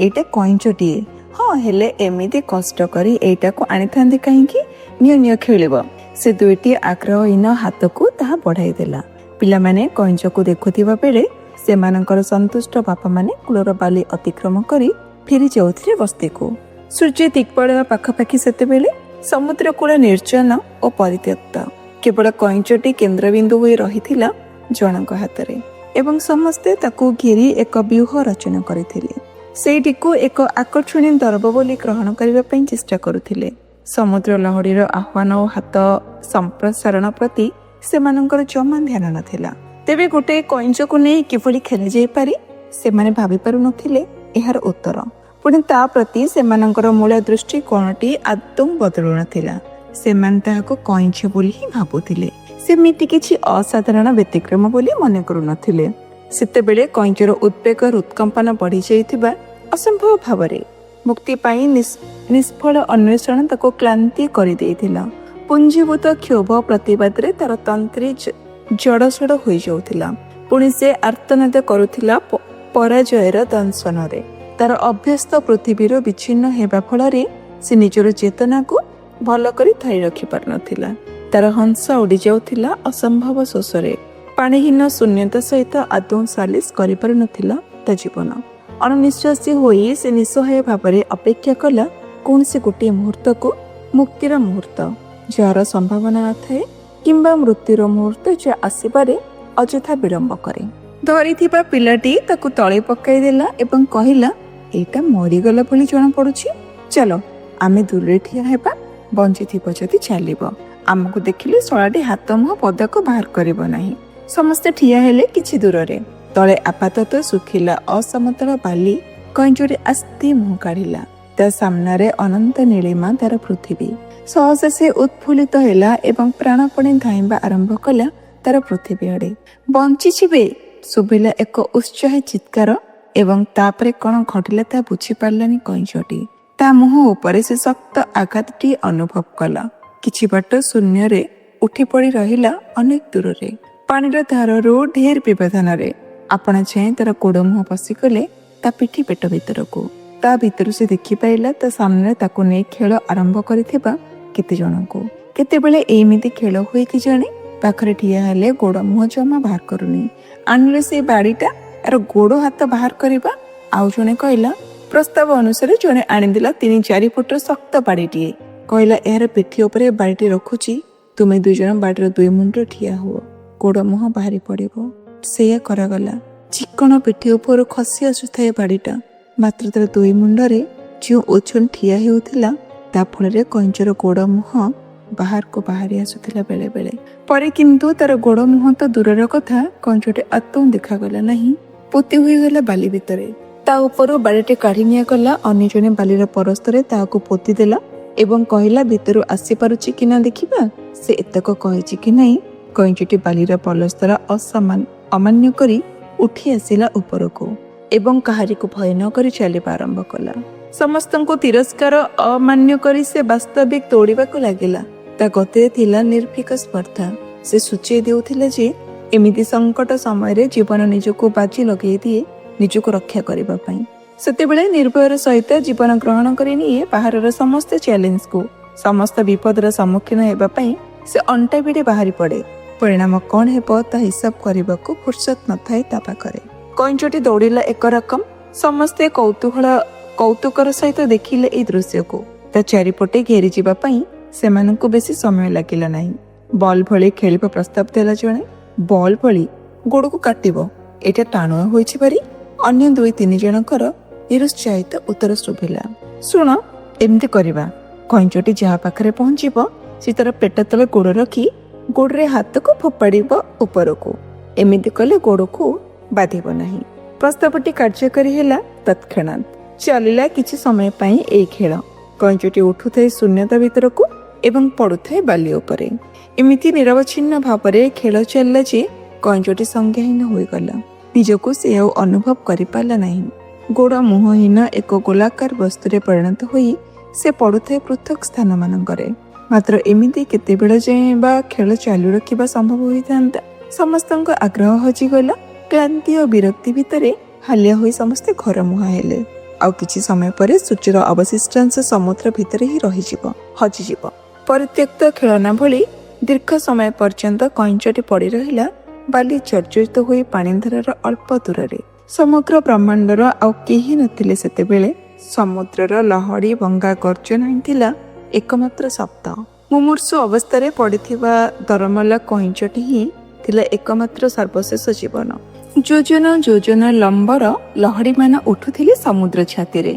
A: ଏଇଟା କଇଁଚଟିଏ। ହଁ, ହେଲେ ଏମିତି କଷ୍ଟ କରି ଏଇଟାକୁ ଆଣିଥାନ୍ତି କାହିଁକି? ନିଅ ଖେଳିବ। ସେ 2ଟି ଆଗ୍ରହହୀନ ହାତକୁ ତାହା ବଢ଼ାଇ ଦେଲା। ପିଲାମାନେ କଇଁଚକୁ ଦେଖୁଥିବା ବେଳେ ସେମାନଙ୍କର ସନ୍ତୁଷ୍ଟ ବାପାମାନେ କୂଳର ବାଲି ଅତିକ୍ରମ କରି ଫେରି ଯାଉଥିଲେ ବସ୍ତିକୁ। ସୂର୍ଯ୍ୟ ଦିଗ୍ବଳୟ ପାଖାପାଖି ସେତେବେଳେ ସମୁଦ୍ର କୂଳ ନିର୍ଜନ ଓ ପରିତ୍ୟକ୍ତ। କେବଳ କଇଁଚଟି କେନ୍ଦ୍ରବିନ୍ଦୁ ହୋଇ ରହିଥିଲା ଜଣଙ୍କ ହାତରେ ଏବଂ ସମସ୍ତେ ତାକୁ ଘେରି ଏକ ବ୍ୟୁହ ରଚନା କରିଥିଲେ। ସେଇଟିକୁ ଏକ ଆକର୍ଷଣୀୟ ଦର୍ବ ବୋଲି ଗ୍ରହଣ କରିବା ପାଇଁ ଚେଷ୍ଟା କରୁଥିଲେ। ସମୁଦ୍ର ଲହଡ଼ିର ଆହ୍ୱାନ ଓ ହାତ ସମ୍ପ୍ରସାରଣ ପ୍ରତି ସେମାନଙ୍କର ଜମା ଧ୍ୟାନ ନଥିଲା। ତେବେ ଗୋଟାଏ କଇଁଚକୁ ନେଇ କିଭଳି ଖେଳାଯାଇପାରେ ସେମାନେ ଭାବିପାରୁନଥିଲେ ଏହାର ଉତ୍ତର। ପୁଣି ତା ପ୍ରତି ସେମାନଙ୍କର ମୂଳ ଦୃଷ୍ଟିକୋଣଟି ଆଦୌ ବଦଳୁ ନଥିଲା। ସେମାନେ ତାହାକୁ କଇଁଛ ବୋଲି ହିଁ ଭାବୁଥିଲେ। ସେମିତି କିଛି ଅସାଧାରଣ ବ୍ୟତିକ୍ରମ ବୋଲି ମନେ କରୁନଥିଲେ। ସେତେବେଳେ କଇଁଚର ଉଦ୍ବେଗ ହୃତ୍କମ୍ପନ ବଢ଼ିଯାଇଥିବା ଅସମ୍ଭବ ଭାବରେ ମୁକ୍ତି ପାଇଁ ନିଷ୍ଫଳ ଅନ୍ୱେଷଣ ତାକୁ କ୍ଳାନ୍ତି କରିଦେଇଥିଲା। ପୁଞ୍ଜୀଭୂତ କ୍ଷୋଭ ପ୍ରତିବାଦରେ ତାର ତନ୍ତ୍ରୀ ଜଡ଼ସଡ଼ ହୋଇଯାଉଥିଲା। ପୁଣି ସେ ଆର୍ତ୍ତନାଦ କରୁଥିଲା ପରାଜୟର ଦଂଶନରେ। ତାର ଅଭ୍ୟସ୍ତ ପୃଥିବୀରୁ ବିଚ୍ଛିନ୍ନ ହେବା ଫଳରେ ସେ ନିଜର ଚେତନାକୁ ଭଲ କରି ଧରି ରଖିପାରୁନଥିଲା। ତାର ହଂସ ଉଡ଼ି ଯାଉଥିଲା ଅସମ୍ଭବ ଶୋଷରେ। ପାଣିହୀନ ଶୂନ୍ୟତା ସହିତ ଆଦୌ ସାଲିସ କରିପାରୁନଥିଲା ତା ଜୀବନ। ଅଣନିଶ୍ୱାସୀ ହୋଇ ସେ ନିଃସହାୟ ଭାବରେ ଅପେକ୍ଷା କଲା କୌଣସି ଗୋଟିଏ ମୁହୂର୍ତ୍ତକୁ, ମୁକ୍ତିର ମୁହୂର୍ତ୍ତ ଯାହାର ସମ୍ଭାବନା ନଥାଏ କିମ୍ବା ମୃତ୍ୟୁର ମୁହୂର୍ତ୍ତ ଯାହା ଆସିବାରେ ଅଯଥା ବିଳମ୍ବ କରେ। ଧରିଥିବା ପିଲାଟି ତାକୁ ତଳେ ପକାଇ ଦେଲା ଏବଂ କହିଲା, ଏଇଟା ମରିଗଲା ଭଳି ଜଣାପଡ଼ୁଛି। ଚାଲ ଆମେ ଦୂରରେ ଠିଆ ହେବା, ବଞ୍ଚିଥିବ ଯଦି ଚାଲିବ। ଆମକୁ ଦେଖିଲେ ଶଳାଟି ହାତ ମୁହଁ ପଦାକୁ ବାହାର କରିବ ନାହିଁ। ସମସ୍ତେ ଠିଆ ହେଲେ କିଛି ଦୂରରେ। ତଳେ ଆପାତତଃ ଶୁଖିଲା ଅସମତଳ ବାଲି। କଇଁଚଟି ଆସ୍ତେ ମୁହଁ କାଢ଼ିଲା। ତା ସାମ୍ନାରେ ଅନନ୍ତ ନୀଳିମା ତାର ପୃଥିବୀ। ସହସା ସେ ଉତ୍ଫୁଲ୍ଲିତ ହେଲା ଏବଂ ପ୍ରାଣପଣେ ଧାଇଁବା ଆରମ୍ଭ କଲା ତାର ପୃଥିବୀ ଆଡ଼େ। ବଞ୍ଚିଯିବେ, ଶୁଭିଲା ଏକ ଉତ୍ସାହୀ ଚିତ୍କାର ଏବଂ ତାପରେ କ'ଣ ଘଟିଲା ତା ବୁଝିପାରିଲାନି କଇଁଚଟି। ତା ମୁହଁ ଉପରେ ସେ ଶକ୍ତ ଆଘାତଟି ଅନୁଭବ କଲା। କିଛି ବାଟ ଶୂନ୍ୟରେ ଉଠି ପଡ଼ି ରହିଲା ଅନେକ ଦୂରରେ। ପାଣିର ଧାରରୁ ଢେର ବ୍ୟବଧାନରେ ଆପଣା ଛାଏଁ ତାର ଗୋଡ଼ ମୁହଁ ପଶିଗଲେ ତା ପିଠି ପେଟ ଭିତରକୁ। ତା ଭିତରୁ ସେ ଦେଖିପାରିଲା ତା ସାମ୍ନାରେ ତାକୁ ନେଇ ଖେଳ ଆରମ୍ଭ କରିଥିବା କେତେ ଜଣଙ୍କୁ। କେତେବେଳେ ଏମିତି ଖେଳ ହୁଏ କି ଜାଣେ? ପାଖରେ ଠିଆ ହେଲେ ଗୋଡ଼ ମୁହଁ ଜମା ବାହାର କରୁନି। ଆଣିଲେ ସେ ବାଡ଼ିଟା, ଆର ଗୋଡ଼ ହାତ ବାହାର କରିବା। ଆଉ ଜଣେ କହିଲା, ପ୍ରସ୍ତାବ ଅନୁସାରେ ଜଣେ ଆଣିଦେଲା 3-4 ଫୁଟର ଶକ୍ତ ବାଡ଼ିଟିଏ। କହିଲା, ଏହାର ପିଠି ଉପରେ ବାଡ଼ିଟି ରଖୁଛି, ତୁମେ 2 ଜଣ ବାଡ଼ିର 2 ମୁଣ୍ଡରେ ଠିଆ ହୁଅ, ଗୋଡ଼ ମୁହଁ ବାହାରି ପଡ଼ିବ। ସେଇଆ କରାଗଲା। ଚିକଣ ପିଠି ଉପରୁ ଖସି ଆସୁଥାଏ ବାଡ଼ିଟା, ମାତ୍ର ତାର 2 ମୁଣ୍ଡରେ ଯେଉଁ ଓଜନ ଠିଆ ହେଉଥିଲା ତା ଫଳରେ କଇଁଚର ଗୋଡ଼ ମୁହଁ ବାହାରକୁ ବାହାରି ଆସୁଥିଲା ବେଳେ ବେଳେ। ପରେ କିନ୍ତୁ ତାର ଗୋଡ଼ ମୁହଁ ତ ଦୂରର କଥା, କଇଁଚଟି ଆଦୌ ଦେଖାଗଲା ନାହିଁ। ପୋତି ହୋଇଗଲା ବାଲି ଭିତରେ। ତା ଉପରୁ ବାଡ଼ିଟି କାଢ଼ି ନିଆଗଲା। ଅନ୍ୟ ଜଣେ ବାଲିର ପରସ୍ତରେ ତାହାକୁ ପୋତି ଦେଲା ଏବଂ କହିଲା, ଭିତରୁ ଆସିପାରୁଛି କି ନା ଦେଖିବା। ସେ ଏତକ କହିଛି କି ନାହିଁ, କଇଁଚଟି ବାଲିର ପଲସ୍ତରା ଅମାନ୍ୟ କରି ଉଠି ଆସିଲା ଉପରକୁ ଏବଂ କାହାରିକୁ ଭୟ ନ କରି ଚାଲିବା ଆରମ୍ଭ କଲା। ସମସ୍ତଙ୍କୁ ତିରସ୍କାର ଅମାନ୍ୟ କରି ସେ ବାସ୍ତବିକ ଦୌଡ଼ିବାକୁ ଲାଗିଲା। ତା ଗତିରେ ଥିଲା ନିର୍ଭୀକ ସ୍ପର୍ଦ୍ଧା। ସେ ସୂଚାଇ ଦେଉଥିଲା ଯେ ଏମିତି ସଙ୍କଟ ସମୟରେ ଜୀବନ ନିଜକୁ ବାଜି ଲଗାଇ ଦିଏ ନିଜକୁ ରକ୍ଷା କରିବା ପାଇଁ। ସେତେବେଳେ ନିର୍ଭୟର ସହିତ ଜୀବନ ଗ୍ରହଣ କରି ନିଏ ବାହାରର ସମସ୍ତ ଚ୍ୟାଲେଞ୍ଜକୁ। ସମସ୍ତ ବିପଦର ସମ୍ମୁଖୀନ ହେବା ପାଇଁ ସେ ଅଣ୍ଟା ଭିଡ଼ି ବାହାରି ପଡ଼େ। ପରିଣାମ କ'ଣ ହେବ ତା ହିସାବ କରିବାକୁ ଫୁର୍ସତ ନଥାଏ ତା ପାଖରେ। କଇଁଚଟି ଦୌଡ଼ିଲା ଏକ ରକମ। ସମସ୍ତେ କୌତୁକର ସହିତ ଦେଖିଲେ ଏଇ ଦୃଶ୍ୟକୁ। ତା ଚାରିପଟେ ଘେରିଯିବା ପାଇଁ ସେମାନଙ୍କୁ ବେଶୀ ସମୟ ଲାଗିଲା ନାହିଁ। ବଲ୍ ଭଳି ଖେଳିବା ପ୍ରସ୍ତାବ ଦେଲା ଜଣେ। ବଲ୍ ଭଳି ଗୋଡ଼କୁ କାଟିବ, ଏଇଟା ଟାଣୁଆ ହୋଇଛି ପାରି। ଅନ୍ୟ 2-3 ଜଣଙ୍କର ନିରୁତ୍ସାହିତ ଉତ୍ତର ଶୁଭିଲା। ଶୁଣ, ଏମିତି କରିବା। କଇଁଚଟି ଯାହା ପାଖରେ ପହଞ୍ଚିବ ସେ ତାର ପେଟ ତଳେ ଗୋଡ଼ ରଖି ଗୋଡ଼ରେ ହାତକୁ ଫୋପାଡ଼ିବ ଉପରକୁ। ଏମିତି କଲେ ଗୋଡ଼କୁ ବାଧିବ ନାହିଁ। ପ୍ରସ୍ତାବଟି କାର୍ଯ୍ୟକାରୀ ହେଲା ତତ୍କ୍ଷଣାତ୍। ଚାଲିଲା କିଛି ସମୟ ପାଇଁ ଏଇ ଖେଳ। କଇଁଚଟି ଉଠୁଥାଏ ଶୂନ୍ୟତା ଭିତରକୁ ଏବଂ ପଡ଼ୁଥାଏ ବାଲି ଉପରେ। ଏମିତି ନିରବଚ୍ଛିନ୍ନ ଭାବରେ ଖେଳ ଚାଲିଲା ଯେ କଇଁଚଟି ସଂଜ୍ଞାହୀନ ହୋଇଗଲା। ନିଜକୁ ସେ ଆଉ ଅନୁଭବ କରିପାରିଲା ନାହିଁ। ଗୋଡ଼ ମୁହଁହୀନ ଏକ ଗୋଲାକାର ବସ୍ତୁରେ ପରିଣତ ହୋଇ ସେ ପଡ଼ୁଥାଏ ପୃଥକ ସ୍ଥାନମାନଙ୍କରେ। ମାତ୍ର ଏମିତି କେତେବେଳ ଯାଏଁ ବା ଖେଳ ଚାଲୁ ରଖିବା ସମ୍ଭବ ହୋଇଥାନ୍ତା? ସମସ୍ତଙ୍କ ଆଗ୍ରହ ହଜିଗଲା। କ୍ଳାନ୍ତି ଓ ବିରକ୍ତି ଭିତରେ ହାଲିଆ ହୋଇ ସମସ୍ତେ ଘର ମୁହାଁ ହେଲେ। ଆଉ କିଛି ସମୟ ପରେ ସୂର୍ଯ୍ୟର ଅବଶିଷ୍ଟାଂଶ ସମୁଦ୍ର ଭିତରେ ହିଁ ହଜିଯିବ। ପରିତ୍ୟକ୍ତ ଖେଳନା ଭଳି ଦୀର୍ଘ ସମୟ ପର୍ଯ୍ୟନ୍ତ କଇଁଚଟି ପଡ଼ି ରହିଲା ବାଲି ଜର୍ଜରିତ ହୋଇ ପାଣିଧାରର ଅଳ୍ପ ଦୂରରେ। ସମଗ୍ର ବ୍ରହ୍ମାଣ୍ଡର ଆଉ କେହି ନଥିଲେ ସେତେବେଳେ। ସମୁଦ୍ରର ଲହଡ଼ି ଭଙ୍ଗା ଗର୍ଜନ ହିଁ ଥିଲା ଏକମାତ୍ର ଶବ୍ଦ। ମୁମୂର୍ଷୁ ଅବସ୍ଥାରେ ପଡ଼ିଥିବା ଦରମଲା କଇଁଚଟି ହିଁ ଥିଲା ଏକମାତ୍ର ସର୍ବଶେଷ ଜୀବନ। ଯୋଜନ ଲମ୍ବର ଲହଡ଼ିମାନ ଉଠୁଥିଲେ ସମୁଦ୍ର ଛାତିରେ।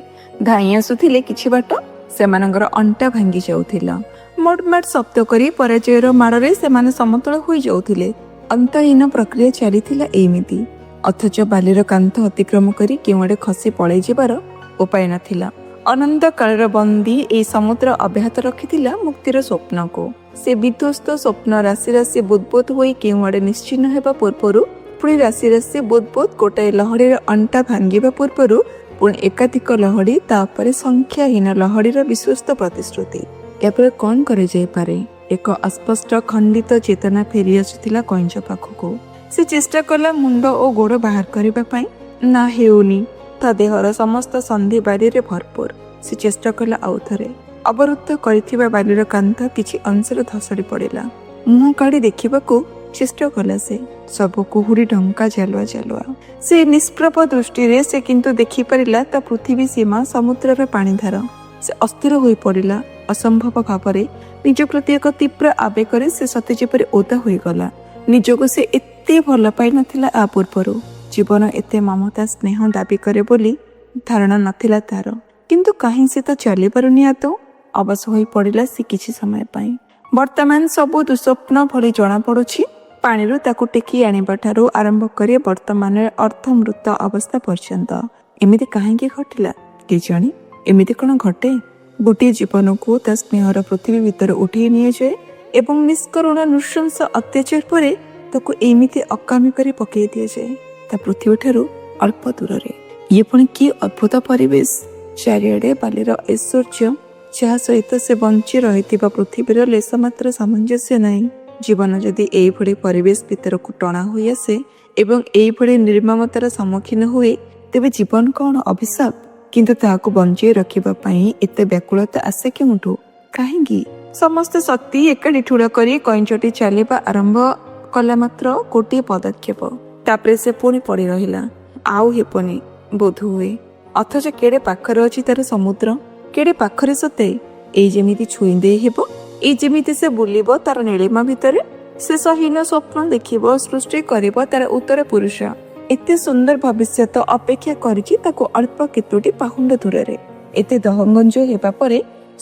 A: ଧାଇଁ ଆସୁଥିଲେ କିଛି ବାଟ। ସେମାନଙ୍କର ଅଣ୍ଟା ଭାଙ୍ଗି ଯାଉଥିଲା। ମୋଡମାଡ ଶବ୍ଦ କରି ପରାଜୟର ମାଡ଼ରେ ସେମାନେ ସମତଳ ହୋଇଯାଉଥିଲେ। ଅନ୍ତହୀନ ପ୍ରକ୍ରିୟା ଚାଲିଥିଲା ଏମିତି। ଅଥଚ ବାଲିର କାନ୍ଥ ଅତିକ୍ରମ କରି କେଉଁଆଡ଼େ ଖସି ପଳାଇ ଯିବାର ଉପାୟ ନଥିଲା। ଅନନ୍ତ କାଳର ବନ୍ଦୀ ଏହି ସମୁଦ୍ର ଅବ୍ୟାହତ ରଖିଥିଲା ମୁକ୍ତିର ସ୍ୱପ୍ନକୁ। ସେ ବିଧ୍ୱସ୍ତ ସ୍ୱପ୍ନ ରାଶି ରାଶି ବୁଦବୁଦ ହୋଇ କେଉଁଆଡ଼େ ନିଶ୍ଚିହ୍ନ ହେବା ପୂର୍ବରୁ, ପୁଣି ରାଶି ରାଶି ବୁଦବୁଦ ଗୋଟାଏ ଲହଡ଼ିର ଅଣ୍ଟା ଭାଙ୍ଗିବା ପୂର୍ବରୁ ପୁଣି ଏକାଧିକ ଲହଡ଼ି, ତାପରେ ସଂଖ୍ୟାହୀନ ଲହଡ଼ିର ବିଶ୍ୱସ୍ତ ପ୍ରତିଶ୍ରୁତି। ଏପରେ କ'ଣ କରାଯାଇପାରେ? ଏକ ଅସ୍ପଷ୍ଟ ଖଣ୍ଡିତ ଚେତନା ଫେରି ଆସୁଥିଲା କଇଁଚ ପାଖକୁ। ସେ ଚେଷ୍ଟା କଲା ମୁଣ୍ଡ ଓ ଗୋଡ଼ ବାହାର କରିବା ପାଇଁ। ନା, ହେଉନି। ତା ଦେହର ସମସ୍ତ ସନ୍ଧି ବାଲିରେ ଭରପୁର। ସେ ଚେଷ୍ଟା କଲା ଆଉ ଥରେ। ଅବରୁଦ୍ଧ କରିଥିବା ବାଲିର କାନ୍ଥ କିଛି ଅଂଶରେ ଧସଡ଼ି ପଡ଼ିଲା। ମୁହଁ କାଢ଼ି ଦେଖିବାକୁ ଚେଷ୍ଟା କଲା ସେ। ସବୁ କୁହୁଡ଼ି ଢଙ୍କା ଜାଲୁଆ। ସେ ନିଷ୍ପ୍ରଭ ଦୃଷ୍ଟିରେ ସେ କିନ୍ତୁ ଦେଖିପାରିଲା ତା ପୃଥିବୀ ସୀମା, ସମୁଦ୍ରର ପାଣିଧାର। ସେ ଅସ୍ଥିର ହୋଇ ପଡ଼ିଲା ଅସମ୍ଭବ ଭାବରେ। ନିଜ ପ୍ରତି ଏକ ତୀବ୍ର ଆବେଗରେ ସେ ସତେ ଯେପରି ଓଦା ହୋଇଗଲା। ନିଜକୁ ସେ ଏତେ ଭଲ ପାଇନଥିଲା ଆ ପୂର୍ବରୁ। ଜୀବନ ଏତେ ମମତା ସ୍ନେହ ଦାବି କରେ ବୋଲି ଧାରଣା ନଥିଲା ତାର। କିନ୍ତୁ କାହିଁ ସେ ତ ଚାଲିପାରୁନି ଆଦୌ। ଅବଶ ହୋଇ ପଡ଼ିଲା ସେ କିଛି ସମୟ ପାଇଁ। ବର୍ତ୍ତମାନ ସବୁ ଦୁଃସ୍ୱପ୍ନ ଭଳି ଜଣାପଡ଼ୁଛି। ପାଣିରୁ ତାକୁ ଟେକି ଆଣିବା ଠାରୁ ଆରମ୍ଭ କରି ବର୍ତ୍ତମାନର ଅର୍ଦ୍ଧମୃତ ଅବସ୍ଥା ପର୍ଯ୍ୟନ୍ତ। ଏମିତି କାହିଁକି ଘଟିଲା କେଜାଣି? ଏମିତି କ'ଣ ଘଟେ? ଗୋଟିଏ ଜୀବନକୁ ତା ସ୍ନେହର ପୃଥିବୀ ଭିତରେ ଉଠେଇ ନିଆଯାଏ ଏବଂ ନିଷ୍କରୁଣ ନୃଶଂସ ଅତ୍ୟାଚାର ପରେ ତାକୁ ଏମିତି ଅକାମୀ କରି ପକାଇ ଦିଆଯାଏ ତା ପୃଥିବୀ ଠାରୁ ଅଳ୍ପ ଦୂରରେ। ଇଏ ପୁଣି କି ଅଦ୍ଭୁତ ପରିବେଶ! ଚାରିଆଡ଼େ ବାଲିର ଐଶ୍ୱର୍ଯ୍ୟ, ଯାହା ସହିତ ସେ ବଞ୍ଚି ରହିଥିବା ପୃଥିବୀର ଲେଶ ମାତ୍ର ସାମଞ୍ଜସ୍ୟ ନାହିଁ। ଜୀବନ ଯଦି ଏଇଭଳି ପରିବେଶ ଭିତରକୁ ଟଣା ହୋଇ ଆସେ ଏବଂ ଏଇଭଳି ନିର୍ମମତାର ସମ୍ମୁଖୀନ ହୁଏ, ତେବେ ଜୀବନ କ'ଣ ଅଭିଶାପ? କିନ୍ତୁ ତାହାକୁ ବଞ୍ଚାଇ ରଖିବା ପାଇଁ ଏତେ ବ୍ୟାକୁଳତା ଆସେ କେଉଁଠୁ? କାହିଁକି? ସମସ୍ତ ଶକ୍ତି ଏକାଠି ଠୁଳ କରି କଇଁଚଟି ଚାଲିବା ଆରମ୍ଭ କଲା ମାତ୍ର ଗୋଟିଏ ପଦକ୍ଷେପ। ତାପରେ ସେ ପୁଣି ପଡ଼ି ରହିଲା। ଆଉ ହେବନି ବୋଧହୁଏ। ଅଥଚ କେଡ଼େ ପାଖରେ ଅଛି ତାର ସମୁଦ୍ର। କେଡ଼େ ପାଖରେ ସତେ! ଏଇ ଯେମିତି ଛୁଇଁ ଦେଇ ହେବ। ଏଇ ଯେମିତି ସେ ବୁଲିବ ତାର ନୀଳିମା ଭିତରେ। ଶେଷହୀନ ସ୍ୱପ୍ନ ଦେଖିବ, ସୃଷ୍ଟି କରିବ ତାର ଉତ୍ତର ପୁରୁଷ। ଏତେ ସୁନ୍ଦର ଭବିଷ୍ୟତ ଅପେକ୍ଷା କରିଛି ତାକୁ ଅଳ୍ପ କେତୋଟି ପାହୁଣ୍ଡ ଦୂରରେ। ଏତେ ଦହଗଞ୍ଜ ହେବା ପରେ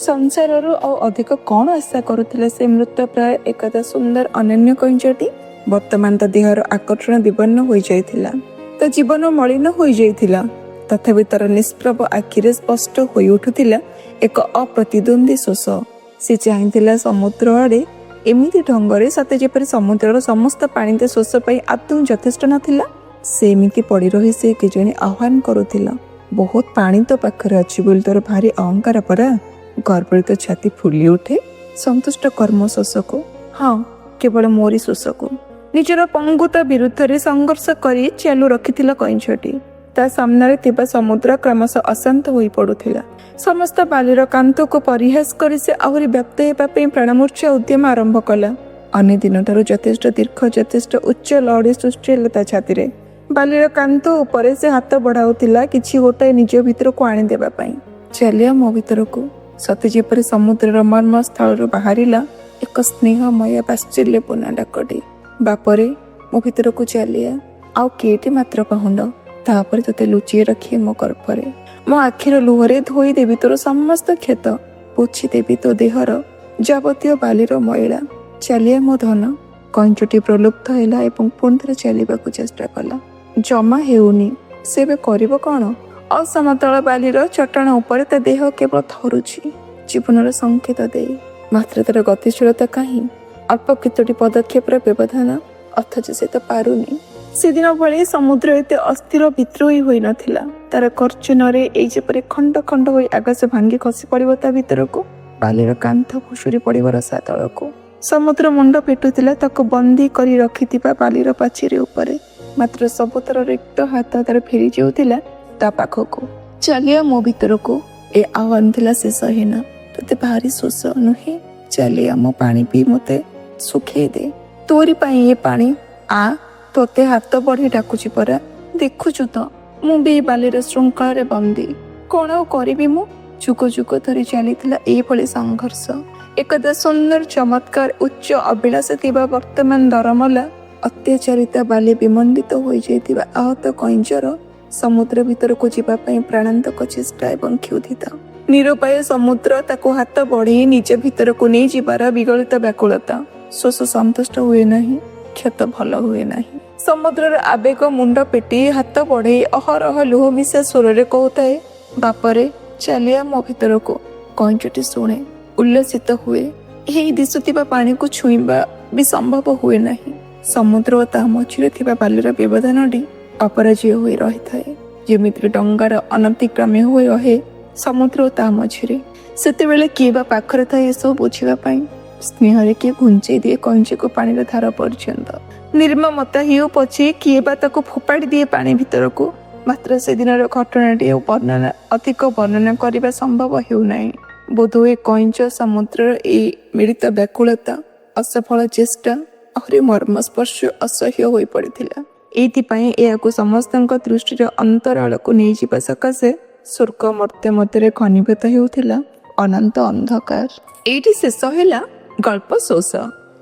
A: ସଂସାରରୁ ଆଉ ଅଧିକ କ'ଣ ଆଶା କରୁଥିଲା ସେ ମୃତପ୍ରାୟ ଏକଦା ସୁନ୍ଦର ଅନନ୍ୟ କଇଁଚଟି? ବର୍ତ୍ତମାନ ତା ଦେହର ଆକର୍ଷଣ ବିବର୍ଣ୍ଣ ହୋଇଯାଇଥିଲା। ତା ଜୀବନ ମଳିନ ହୋଇଯାଇଥିଲା। ତଥାପି ତାର ନିଷ୍ପ୍ରଭ ଆଖିରେ ସ୍ପଷ୍ଟ ହୋଇ ଉଠୁଥିଲା ଏକ ଅପ୍ରତିଦ୍ୱନ୍ଦ୍ୱୀ ଶୋଷ। ସେ ଚାହିଁଥିଲା ସମୁଦ୍ର ଆଡ଼େ ଏମିତି ଢଙ୍ଗରେ ସତେ ଯେପରି ସମୁଦ୍ରର ସମସ୍ତ ପାଣି ତା ଶୋଷ ପାଇଁ ଆଦୌ ଯଥେଷ୍ଟ ନଥିଲା। ସେ ଏମିତି ପଡ଼ି ରହି ସେ କେଜାଣି ଆହ୍ୱାନ କରୁଥିଲା, ବହୁତ ପାଣି ତ ପାଖରେ ଅଛି ବୋଲି ତୋର ଭାରି ଅହଙ୍କାର ପରା। ଗର୍ବିତ ଛାତି ଫୁଲି ଉଠେ। ସନ୍ତୁଷ୍ଟ କର୍ମ ଶୋଷକୁ, ହଁ କେବଳ ମୋରି ଶୋଷକୁ। ନିଜର ପଙ୍ଗୁତା ବିରୁଦ୍ଧରେ ସଂଘର୍ଷ କରି ଚାଲୁ ରଖିଥିଲା କଇଁଚଟି। ତା ସାମ୍ନାରେ ଥିବା ସମୁଦ୍ର କ୍ରମଶଃ ଅଶାନ୍ତ ହୋଇ ପଡୁଥିଲା। ସମସ୍ତ ବାଲିର କାନ୍ତକୁ ପରିହାସ କରି ସେ ଆହୁରି ବ୍ୟକ୍ତ ହେବା ପାଇଁ ପ୍ରାଣମୂର୍ଚ୍ଛା ଉଦ୍ୟମ ଆରମ୍ଭ କଲା। ଅନ୍ୟ ଦିନଠାରୁ ଯଥେଷ୍ଟ ଦୀର୍ଘ, ଯଥେଷ୍ଟ ଉଚ୍ଚ ଲହଡ଼ି ସୃଷ୍ଟି ହେଲା ତା ଛାତିରେ। ବାଲିର କାନ୍ତ ଉପରେ ସେ ହାତ ବଢାଉଥିଲା କିଛି ଗୋଟାଏ ନିଜ ଭିତରକୁ ଆଣିଦେବା ପାଇଁ। ଚାଲିଆ ମୋ ଭିତରକୁ। ସତେ ଯେପରି ସମୁଦ୍ରର ମର୍ମ ସ୍ଥଳରୁ ବାହାରିଲା ଏକ ସ୍ନେହମୟ ବାତ୍ସଲ୍ୟପୂର୍ଣ୍ଣ ଡାକଟି। ବାପରେ ମୋ ଭିତରକୁ ଚାଲିଆ, ଆଉ କେଇଟି ମାତ୍ର ପାହୁଣ୍ଡ, ତାପରେ ତୋତେ ଲୁଚେଇ ରଖି ମୋ ଗର୍ଭରେ। ମୋ ଆଖିର ଲୁହରେ ଧୋଇଦେବି ତୋର ସମସ୍ତ କ୍ଷତ, ପୋଛିଦେବି ତୋ ଦେହର ଯାବତୀୟ ବାଲିର ମଇଳା। ଚାଲିଆ ମୋ ଧନ। କଇଁଚଟି ପ୍ରଲୁପ୍ତ ହେଲା ଏବଂ ପୁଣି ଥରେ ଚାଲିବାକୁ ଚେଷ୍ଟା କଲା। ଜମା ହେଉନି। ସେ ଏବେ କରିବ କ'ଣ? ଅସମତଳ ବାଲିର ଚଟାଣ ଉପରେ ତା ଦେହ କେବଳ ଥରୁଛି, ଜୀବନର ସଂକେତ ଦେଇ। ମାତ୍ର ତାର ଗତିଶୀଳତା କାହିଁ? ଅଳ୍ପ କେତୋଟି ପଦକ୍ଷେପର ବ୍ୟବଧାନ, ଅଥଚ ସେ ତ ପାରୁନି। ସେଦିନ ଭଳି ସମୁଦ୍ର ଏତେ ଅସ୍ଥିର ବିଦ୍ରୋହୀ ହୋଇନଥିଲା। ତାର ଗର୍ଜନରେ ଏଇ ଯେପରି ଖଣ୍ଡ ଖଣ୍ଡ ହୋଇ ଆକାଶ ଭାଙ୍ଗି ଖସି ପଡ଼ିବ ତା ଭିତରକୁ। ବାଲିର କାନ୍ଥ ଭୁଷୁରି ପଡ଼ିବ ରସା ତଳକୁ। ସମୁଦ୍ର ମୁଣ୍ଡ ପିଟୁଥିଲା ତାକୁ ବନ୍ଦୀ କରି ରଖିଥିବା ବାଲିର ପାଚିରି ଉପରେ। ମାତ୍ର ସବୁଥର ରିକ୍ତ ହାତ ତାର ଫେରି ଯାଉଥିଲା ତା ପାଖକୁ। ଚାଲିଆ ମୋ ଭିତରକୁ। ଏ ଆହ୍ୱାନ ଥିଲା ଶେଷହୀନ। ତୋତେ ଭାରି ଶୋଷ ନୁହେଁ? ଚାଲିଆ ମୋ ପାଣି ପିଇ ମତେ ଶୁଖେଇ ଦେ। ତୋରି ପାଇଁ ଏ ପାଣି। ଆ, ତୋତେ ହାତ ବଢ଼େଇ ଡାକୁଛି ପରା। ଦେଖୁଛୁ ତ ମୁଁ ବି ଏ ବାଲିର ଶୃଙ୍ଖଳରେ ବନ୍ଦୀ। କ'ଣ ଆଉ କରିବି ମୁଁ? ଯୁଗ ଯୁଗ ଧରି ଚାଲିଥିଲା ଏଇଭଳି ସଂଘର୍ଷ। ଏକଦା ସୁନ୍ଦର, ଚମତ୍କାର, ଉଚ୍ଚ ଅଭିଳାଷ ଥିବା ବର୍ତ୍ତମାନ ଦରମଲା ଅତ୍ୟାଚାରିତା ବାଲି ବିମଣ୍ଡିତ ହୋଇଯାଇଥିବା ଆହତ କଇଁଚର ସମୁଦ୍ର ଭିତରକୁ ଯିବା ପାଇଁ ପ୍ରାଣାନ୍ତକ ଚେଷ୍ଟା ଏବଂ କ୍ଷୁଧିତ। ନିରୁପାୟ ସମୁଦ୍ର ତାକୁ ହାତ ବଢ଼େଇ ନିଜ ଭିତରକୁ ନେଇଯିବାର ବିଗଳିତ ବ୍ୟାକୁଳତା। ଶୋଷ ସନ୍ତୁଷ୍ଟ ହୁଏ ନାହିଁ, କ୍ଷତ ଭଲ ହୁଏ ନାହିଁ। ସମୁଦ୍ରର ଆବେଗ ମୁଣ୍ଡ ପିଟି ହାତ ବଢ଼େଇ ଅହରହ ଲୁହ ମିଶା ସ୍ୱରରେ କହୁଥାଏ, ବାପରେ ଚାଲିଆ ମୋ ଭିତରକୁ। କଇଁଚଟି ଶୁଣେ, ଉଲ୍ଲସିତ ହୁଏ। ଏହି ଦିଶୁଥିବା ପାଣିକୁ ଛୁଇଁବା ବି ସମ୍ଭବ ହୁଏ ନାହିଁ। ସମୁଦ୍ର ଓ ତା ମଝିରେ ଥିବା ବାଲିର ବ୍ୟବଧାନଟି ଅପରାଜୟ ହୋଇ ରହିଥାଏ, ଯେମିତି ଡଙ୍ଗାର ଅନତିକ୍ରମେ ହୋଇ ରହେ ସମୁଦ୍ର ଓ ତା ମଝିରେ। ସେତେବେଳେ କିଏ ବା ପାଖରେ ଥାଏ ଏସବୁ ବୁଝିବା ପାଇଁ? ସ୍ନେହରେ କିଏ ଘୁଞ୍ଚେଇ ଦିଏ କଇଁଚିକୁ ପାଣିର ଧାର ପର୍ଯ୍ୟନ୍ତ। ନିର୍ମମତା ହେଉ ପଛେ କିଏ ବା ତାକୁ ଫୋପାଡ଼ି ଦିଏ ପାଣି ଭିତରକୁ। ମାତ୍ର ସେଦିନର ଘଟଣାଟି ଅଧିକ ବର୍ଣ୍ଣନା କରିବା ସମ୍ଭବ ହେଉନାହିଁ। ବୋଧହୁଏ କଇଁଚ ସମୁଦ୍ରର ଏଇ ମିଳିତ ବ୍ୟାକୁଳତା, ଅସଫଳ ଚେଷ୍ଟା ଆହୁରି ମର୍ମସ୍ପର୍ଶ ଅସହ୍ୟ ହୋଇ ପଡ଼ିଥିଲା। ଏଇଥିପାଇଁ ଏହାକୁ ସମସ୍ତଙ୍କ ଦୃଷ୍ଟିର ଅନ୍ତରାଳକୁ ନେଇଯିବା ସକାଶେ ସ୍ୱର୍ଗ ମର୍ତ୍ତ୍ୟ ମଧ୍ୟରେ ଘନୀଭୂତ ହେଉଥିଲା ଅନନ୍ତ ଅନ୍ଧକାର। ଏଇଠି ଶେଷ ହେଲା ଗଳ୍ପ ଶୋଷ।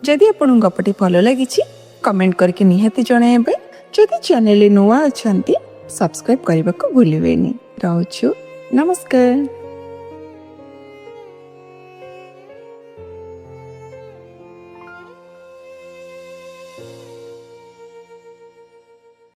A: ଯଦି ଆପଣଙ୍କୁ ଗପଟି ଭଲ ଲାଗିଛି କମେଣ୍ଟ କରିକି ନିହାତି ଜଣାଇବେ। ଯଦି ଚ୍ୟାନେଲରେ ନୂଆ ଅଛନ୍ତି ସବସ୍କ୍ରାଇବ୍ କରିବାକୁ ଭୁଲିବେନି। ରହୁଛୁ, ନମସ୍କାର।